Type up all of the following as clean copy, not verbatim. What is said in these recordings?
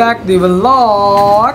back the vlog.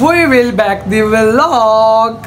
We will back the vlog.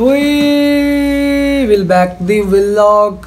We will back the vlog.